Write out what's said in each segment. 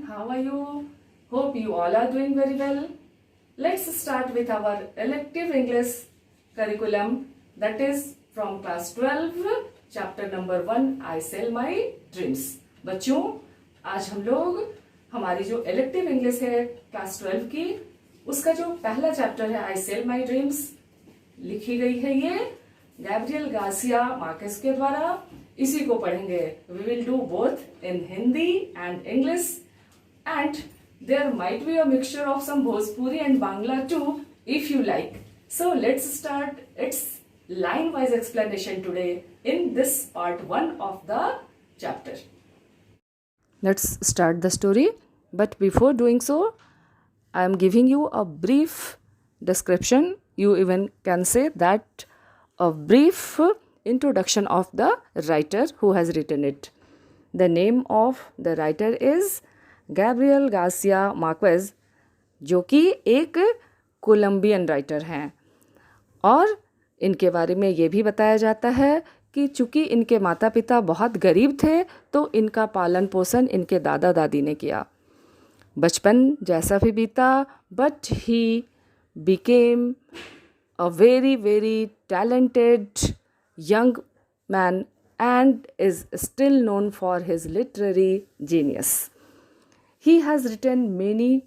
how are you? Hope you all are doing very well. Let's start with our elective English curriculum, that is from class 12, chapter number 1, I Sell My Dreams. बच्चों, आज हम लोग हमारी जो elective English है class 12 की, उसका जो पहला चैप्टर है I Sell My Dreams, लिखी गई है ये गैब्रियल गार्सिया मार्केस के द्वारा. इसी को पढ़ेंगे. We will do both in Hindi and English, and there might be a mixture of some Bhojpuri and Bangla too if you like. So let's start it's line wise explanation today in this part 1 of the chapter. Let's start the story, but before doing so I am giving you a brief description. You even can say that a brief introduction of the writer who has written it. The name of the writer is Gabriel Garcia Marquez, जो कि एक Colombian writer हैं. और इनके बारे में ये भी बताया जाता है कि चूँकि इनके माता पिता बहुत गरीब थे तो इनका पालन पोषण इनके दादा दादी ने किया. बचपन जैसा भी बीता, but he became a very talented young man and is still known for his literary genius. He has written many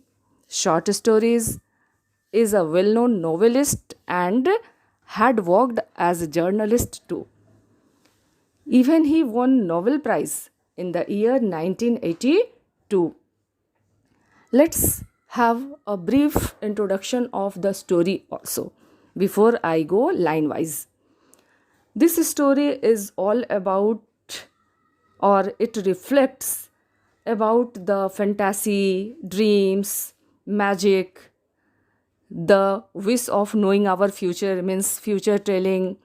short stories, is a well-known novelist and had worked as a journalist too. Even he won Nobel Prize in the year 1982. Let's have a brief introduction of the story also, before I go line wise. This story is all about, or it reflects about the fantasy, dreams, magic, the wish of knowing our future, means future telling.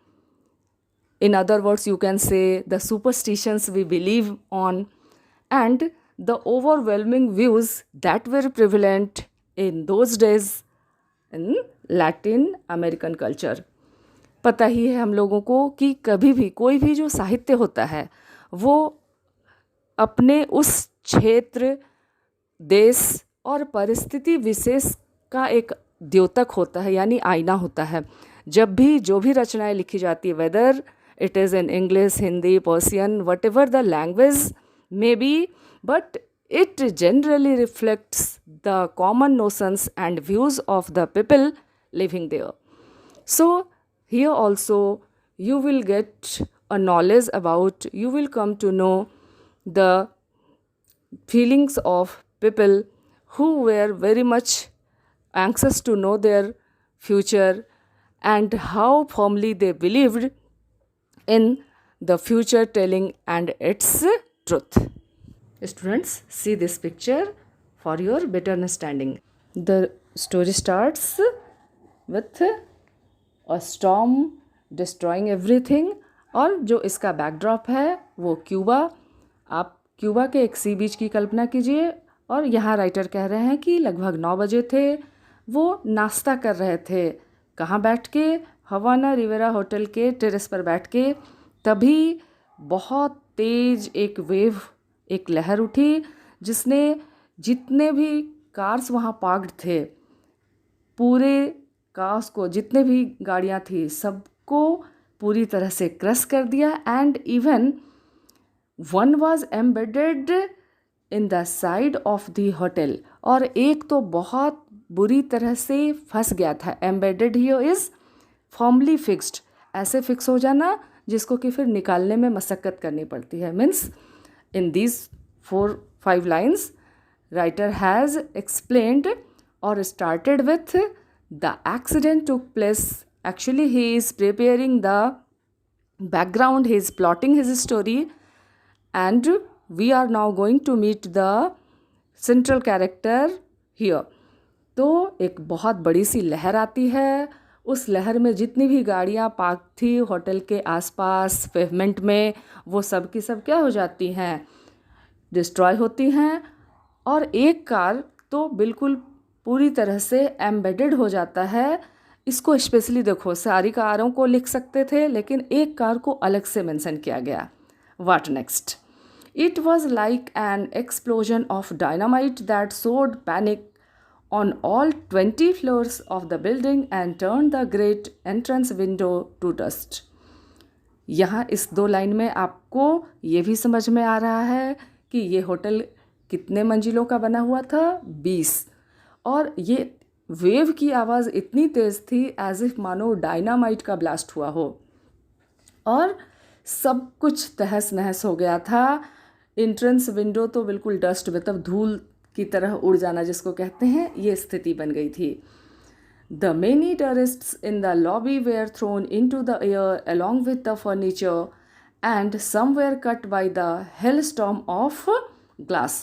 In other words, you can say the superstitions we believe on, and the overwhelming views that were prevalent in those days in Latin American culture. पता ही है हम लोगों को कि कभी भी कोई भी जो साहित्य होता है वो अपने उस क्षेत्र, देश और परिस्थिति विशेष का एक द्योतक होता है, यानी आईना होता है. जब भी जो भी रचनाएं लिखी जाती है, whether it is in English, Hindi, Persian, what ever the language may be, but it generally reflects the common notions and views of the people living there. So here also you will get a knowledge about, you will come to know the feelings of people who were very much anxious to know their future and how firmly they believed in the future telling and its truth. Students, see this picture for your better understanding. The story starts with a storm destroying everything, और जो इसका backdrop है वो Cuba. आप Cuba के एक सी बीच की कल्पना कीजिए, और यहाँ राइटर कह रहे हैं कि लगभग 9 बजे थे. वो नाश्ता कर रहे थे. कहाँ बैठ के? हवाना रिवेरा होटल के टेरेस पर बैठ के. तभी बहुत तेज एक वेव, एक लहर उठी जिसने जितने भी कार्स वहाँ पार्क्ड थे, पूरे कार्स को, जितने भी गाड़ियाँ थी, सबको पूरी तरह से क्रश कर दिया. And even one was embedded in the side of the hotel, और एक तो बहुत बुरी तरह से फंस गया था. Embedded here is formally fixed, ऐसे फिक्स हो जाना जिसको कि फिर निकालने में मशक्क़त करनी पड़ती है. Means in these 4-5 lines, writer has explained or started with the accident took place. Actually, he is preparing the background, he is plotting his story, and we are now going to meet the central character here. तो एक बहुत बड़ी सी लहर आती है. उस लहर में जितनी भी गाड़ियाँ पार्क थी होटल के आसपास पेवमेंट में, वो सब की सब क्या हो जाती हैं? डिस्ट्रॉय होती हैं. और एक कार तो बिल्कुल पूरी तरह से एम्बेडेड हो जाता है. इसको स्पेशली देखो, सारी कारों को लिख सकते थे लेकिन एक कार को अलग से मेंशन किया गया. What next? It was like an explosion of dynamite that sowed panic on all 20 floors of the building and turned the great entrance window to dust. यहाँ इस 2 लाइन में आपको ये भी समझ में आ रहा है कि ये होटल कितने मंजिलों का बना हुआ था, 20। और ये वेव की आवाज़ इतनी तेज़ थी एज इफ मानो डायनामाइट का ब्लास्ट हुआ हो, और सब कुछ तहस नहस हो गया था। एंट्रेंस विंडो तो बिल्कुल डस्ट, मतलब धूल की तरह उड़ जाना जिसको कहते हैं, ये स्थिति बन गई थी। The many tourists in the lobby were thrown into the air along with the furniture and some were cut by the hailstorm of glass.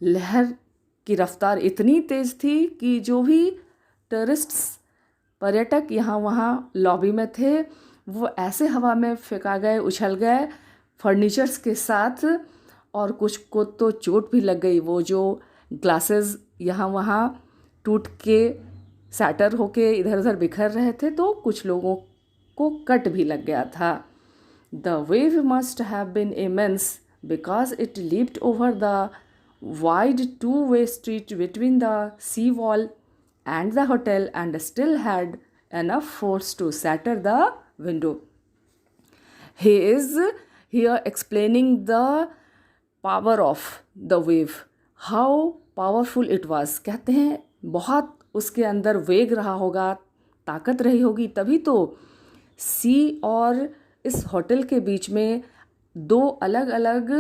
लहर की रफ्तार इतनी तेज़ थी कि जो भी टूरिस्ट्स, पर्यटक यहाँ वहाँ लॉबी में थे, वो ऐसे हवा में फेंका गए, उछल गए फर्नीचर्स के साथ, और कुछ को तो चोट भी लग गई। वो जो ग्लासेस यहाँ वहाँ टूट के सैटर होके इधर उधर बिखर रहे थे, तो कुछ लोगों को कट भी लग गया था। The wave must have been immense because it leaped over the wide 2-way street between the sea wall and the hotel and still had enough force to shatter the window. He is here explaining the power of the wave, how powerful it was. कहते हैं बहुत उसके अंदर वेग रहा होगा, ताकत रही होगी, तभी तो सी और इस होटल के बीच में 2 अलग अलग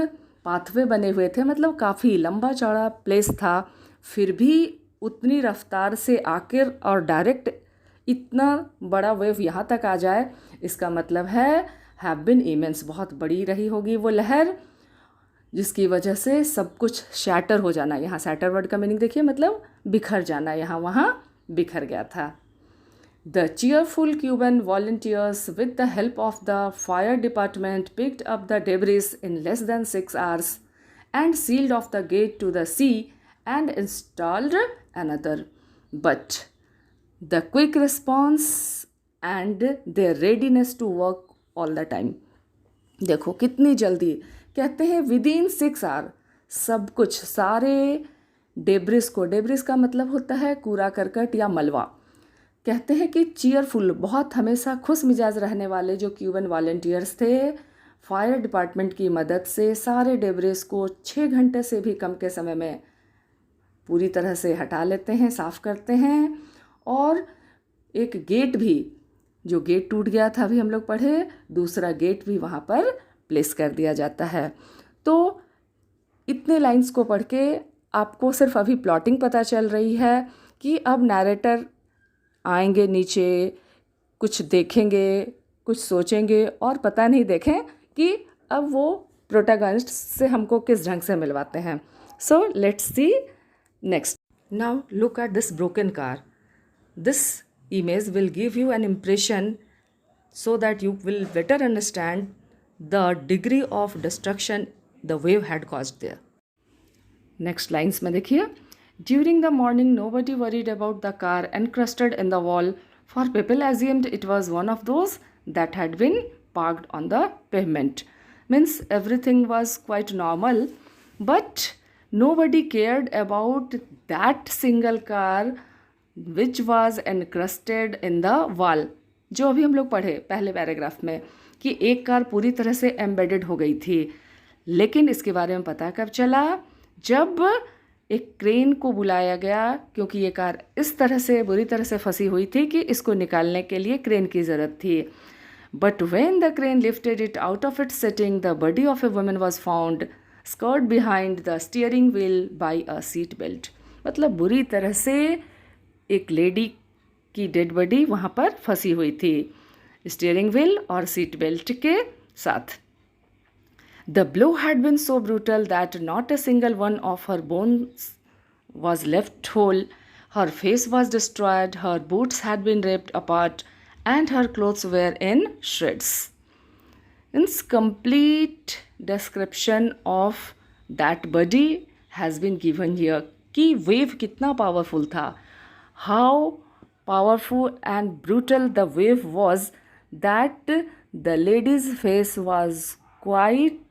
पाथवे बने हुए थे, मतलब काफ़ी लंबा चौड़ा प्लेस था, फिर भी उतनी रफ्तार से आकर और डायरेक्ट इतना बड़ा वेव यहाँ तक आ जाए, इसका मतलब है हैव बिन इमेंस, बहुत बड़ी रही होगी वो लहर, जिसकी वजह से सब कुछ शैटर हो जाना। यहाँ शैटर वर्ड का मीनिंग देखिए, मतलब बिखर जाना, यहाँ वहाँ बिखर गया था। The cheerful Cuban volunteers, with the help of the fire department, picked up the debris in less than 6 hours and sealed off the gate to the sea and installed another. But the quick response and their readiness to work all the time. देखो कितनी जल्दी, कहते हैं within 6 our सब कुछ, सारे debris को, debris का मतलब होता है कूड़ा करकट या मलबा, कहते हैं कि चीयरफुल, बहुत हमेशा खुश मिजाज रहने वाले जो क्यूबन वॉलंटियर्स थे, फायर डिपार्टमेंट की मदद से सारे डेब्रिस को 6 घंटे से भी कम के समय में पूरी तरह से हटा लेते हैं, साफ़ करते हैं। और एक गेट भी, जो गेट टूट गया था अभी हम लोग पढ़े, दूसरा गेट भी वहाँ पर प्लेस कर दिया जाता है। तो इतने लाइंस को पढ़ के आपको सिर्फ अभी प्लॉटिंग पता चल रही है कि अब नैरेटर आएंगे नीचे, कुछ देखेंगे, कुछ सोचेंगे, और पता नहीं देखें कि अब वो प्रोटैगनिस्ट से हमको किस ढंग से मिलवाते हैं। So let's see next. Now look at this broken car. This image will give you an impression so that you will better understand the degree of destruction the wave had caused there. Next lines में देखिए. During the morning, nobody worried about the car encrusted in the wall, for people assumed it was one of those that had been parked on the pavement. Means everything was quite normal, but nobody cared about that single car which was encrusted in the wall. जो अभी हम लोग पढ़े पहले paragraph में कि एक car पूरी तरह से एम्बेडेड हो गई थी, लेकिन इसके बारे में पता कब चला? जब एक क्रेन को बुलाया गया, क्योंकि ये कार इस तरह से बुरी तरह से फंसी हुई थी कि इसको निकालने के लिए क्रेन की ज़रूरत थी. But when the crane lifted it out of its setting, the body of a woman was found skirt behind the steering wheel by a seat belt. मतलब बुरी तरह से एक लेडी की डेड बॉडी वहाँ पर फंसी हुई थी स्टीयरिंग व्हील और सीट बेल्ट के साथ. The blow had been so brutal that not a single one of her bones was left whole. Her face was destroyed, her boots had been ripped apart, and her clothes were in shreds. Its complete description of that body has been given here. कि wave कितना powerful था. How powerful and brutal the wave was that the lady's face was quite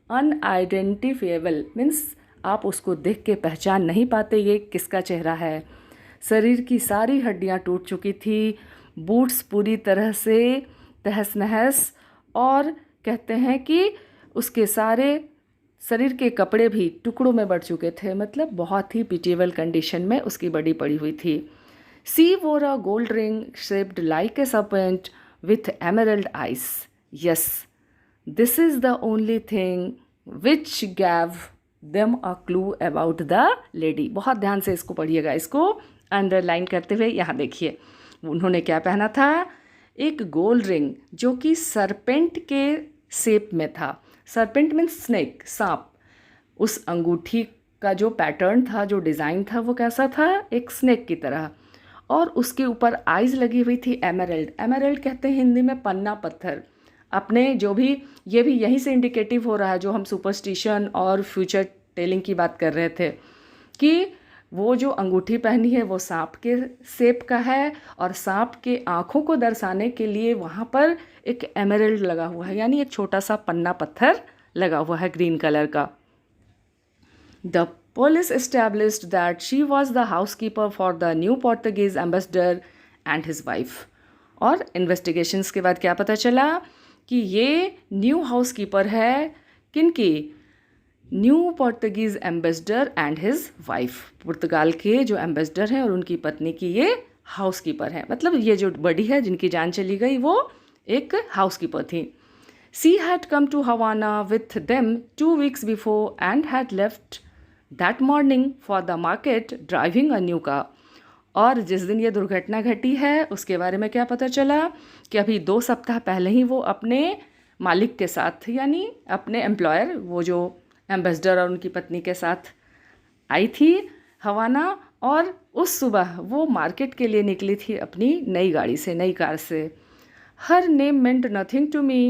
unidentifiable means आप उसको देख के पहचान नहीं पाते ये किसका चेहरा है। शरीर की सारी हड्डियां टूट चुकी थी, बूट्स पूरी तरह से तहस नहस, और कहते हैं कि उसके सारे शरीर के कपड़े भी टुकड़ों में बढ़ चुके थे, मतलब बहुत ही पिटिएबल कंडीशन में उसकी बॉडी पड़ी हुई थी। सी वोर a gold ring shaped like a serpent with emerald eyes. Yes, this is the only thing which gave them a clue about the lady. बहुत ध्यान से इसको पढ़िएगा, इसको अंडरलाइन करते हुए। यहाँ देखिए उन्होंने क्या पहना था, एक गोल्ड रिंग जो कि सरपेंट के शेप में था। सरपेंट मीन्स स्नेक, सांप। उस अंगूठी का जो पैटर्न था, जो डिज़ाइन था, वो कैसा था, एक स्नेक की तरह। और उसके ऊपर आइज़ लगी हुई थी एमरल्ड। एमरल्ड कहते हैं हिंदी में पन्ना पत्थर। अपने जो भी, ये भी यहीं से इंडिकेटिव हो रहा है जो हम सुपरस्टिशन और फ्यूचर टेलिंग की बात कर रहे थे, कि वो जो अंगूठी पहनी है वो सांप के शेप का है, और सांप के आँखों को दर्शाने के लिए वहाँ पर एक एमरल्ड लगा हुआ है, यानी एक छोटा सा पन्ना पत्थर लगा हुआ है ग्रीन कलर का। The police established that she was the housekeeper for the new Portuguese ambassador and his wife. और इन्वेस्टिगेशंस के बाद क्या पता चला कि ये न्यू हाउसकीपर है किनकी, new Portuguese ambassador and his wife. पुर्तगाल के जो एम्बेसडर हैं और उनकी पत्नी की ये हाउसकीपर है, मतलब ये जो बड़ी है जिनकी जान चली गई वो एक हाउसकीपर थी। She had come to Havana with them 2 weeks before and had left that morning for the market driving a new car. और जिस दिन ये दुर्घटना घटी है उसके बारे में क्या पता चला कि अभी 2 सप्ताह पहले ही वो अपने मालिक के साथ, यानी अपने एम्प्लॉयर, वो जो एम्बेसडर और उनकी पत्नी के साथ आई थी हवाना, और उस सुबह वो मार्केट के लिए निकली थी अपनी नई गाड़ी से, नई कार से। Her name meant nothing to me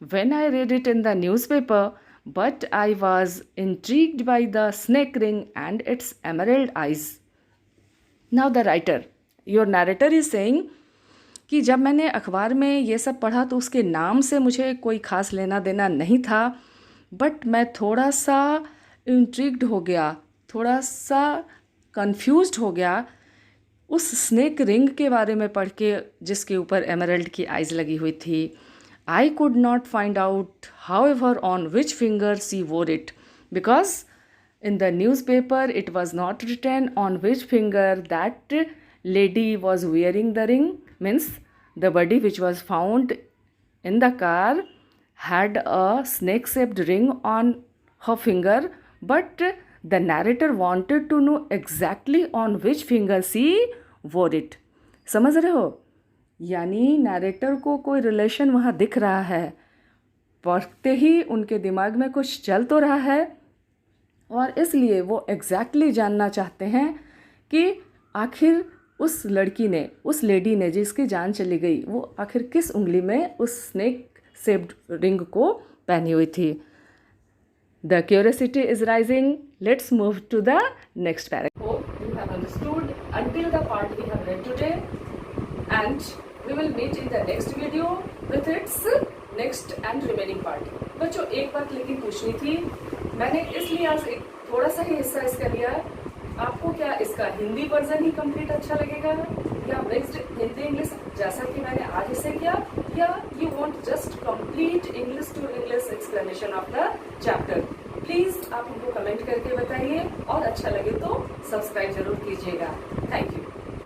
when I read it in the newspaper, but I was intrigued by the snake ring and its emerald eyes. Now the writer, your narrator is saying कि जब मैंने अखबार में ये सब पढ़ा तो उसके नाम से मुझे कोई ख़ास लेना देना नहीं था, बट मैं थोड़ा सा इंट्रिग्ड हो गया, थोड़ा सा कंफ्यूज्ड हो गया उस स्नेक रिंग के बारे में पढ़ के जिसके ऊपर एमरल्ड की आइज़ लगी हुई थी। I could not find out, however, on which finger she wore it, because in the newspaper it was not written on which finger that lady was wearing the ring. Means the body which was found in the car had a snake-shaped ring on her finger, but the narrator wanted to know exactly on which finger she wore it. समझ रहे हो, यानी narrator को कोई relation वहाँ दिख रहा है, पढ़ते ही उनके दिमाग में कुछ चल तो रहा है, और इसलिए वो एग्जैक्टली जानना चाहते हैं कि आखिर उस लड़की ने, उस लेडी ने जिसकी जान चली गई, वो आखिर किस उंगली में उस स्नेक शेप्ड रिंग को पहनी हुई थी। The curiosity is rising, let's move to the next paragraph. Hope you have understood until the part we have read today, and we will meet in the next video with its next and remaining part. बच्चों एक बात लेकिन पूछनी थी, मैंने इसलिए आज एक थोड़ा सा ही हिस्सा इसका लिया, आपको क्या इसका हिंदी वर्जन ही कंप्लीट अच्छा लगेगा या मिक्स्ड हिंदी इंग्लिश जैसा कि मैंने आज इसे किया, या you want just complete English to English explanation of the chapter? Please आप हमको कमेंट करके बताइए, और अच्छा लगे तो सब्सक्राइब जरूर कीजिएगा।